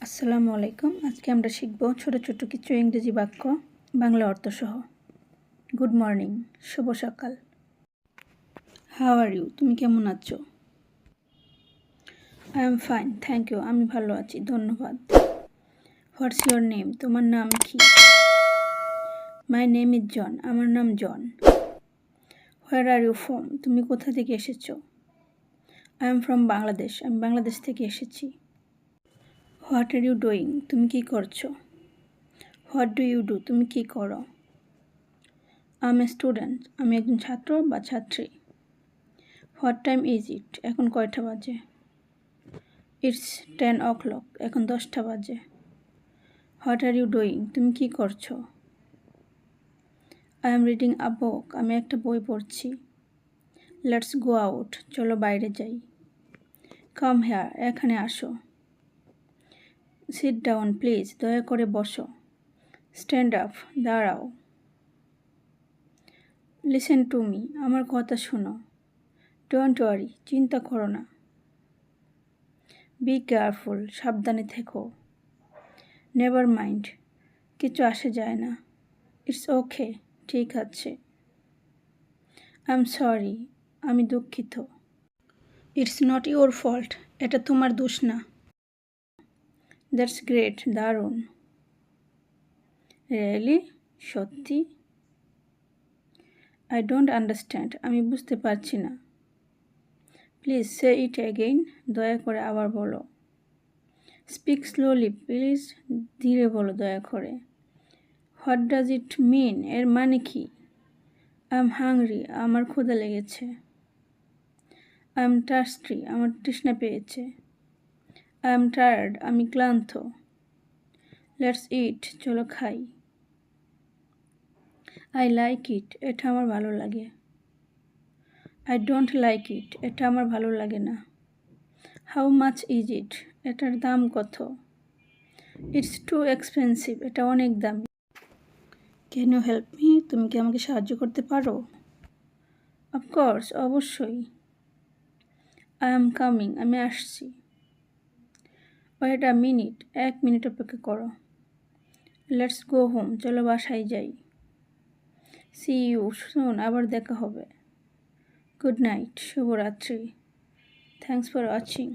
আসসালামু আলাইকুম। আজকে আমরা শিখব ছোট ছোট কিছু ইংরেজি বাক্য বাংলা অর্থসহ। গুড মর্নিং, শুভ সকাল। হাউ আর ইউ, তুমি কেমন আছো? I am fine, thank you, আমি ভালো আছি, ধন্যবাদ। হোয়াটস ইউর নেম, তোমার নাম কি? মাই নেম ইজ জন, আমার নাম জন। হোয়ার আর ইউ ফ্রম, তুমি কোথা থেকে এসেছো? আই এম ফ্রম বাংলাদেশ, আমি বাংলাদেশ থেকে এসেছি। হোয়াট আর ইউ ডুইং, তুমি কী করছো? হোয়াট ডু ইউ ডু, তুমি কী করো? আই এম এ স্টুডেন্ট, আমি একজন ছাত্র বা ছাত্রী। হোয়াট টাইম ইজ ইট, এখন কয়টা বাজে? ইটস 10 o'clock, এখন 10টা বাজে। হোয়াট আর ইউ ডুইং, তুমি কী করছো? আই এম রিডিং আ বুক, আমি একটা বই পড়ছি। লেটস গো আউট, চলো বাইরে যাই। কাম হেয়ার, এখানে আসো। সিট ডাউন প্লিজ, দয়া করে বসো। স্ট্যান্ড আপ, দাঁড়াও। লিসেন টু মি, আমার কথা শোনো। ডোন্ট ওয়ারি, চিন্তা করো না। বি কেয়ারফুল, সাবধানে থেকো। নেভার মাইন্ড, কিছু আসে যায় না। ইটস ওকে, ঠিক আছে। আই এম সরি, আমি দুঃখিত। ইটস নট ইউর ফল্ট, এটা তোমার দোষ না। দ্যাটস গ্রেট, দারুণ। রিয়েলি, সত্যি? আই ডোন্ট আন্ডারস্ট্যান্ড, আমি বুঝতে পারছি না। প্লিজ সে ইট অ্যাগেইন, দয়া করে আবার বলো। স্পিক স্লোলি প্লিজ, ধীরে বলো দয়া করে। হোয়াট ডাজ ইট মিন, এর মানে কি? আই এম হাংরি, আমার ক্ষুধা লেগেছে। আই এম টার্স্টি, আমার তৃষ্ণা পেয়েছে। আই এম টায়ার্ড, আমি ক্লান্ত। লেটস ইট, চলো খাই। আই লাইক ইট, এটা আমার ভালো লাগে। আই ডোন্ট লাইক ইট, এটা আমার ভালো লাগে না। হাউ মাচ ইজ ইট, এটার দাম কত? ইটস টু এক্সপেন্সিভ, এটা অনেক দামি। ক্যান ইউ হেল্প মি, তুমি কি আমাকে সাহায্য করতে পারো? অফকোর্স, অবশ্যই। আই এম কামিং, আমি আসছি। ওয়েট আ মিনিট, 1 মিনিট অপেক্ষা করো। লেটস গো হোম, চলো বাসায় যাই। সি ইউ সুন, আবার দেখা হবে। গুড নাইট, শুভরাত্রি। Thanks for watching.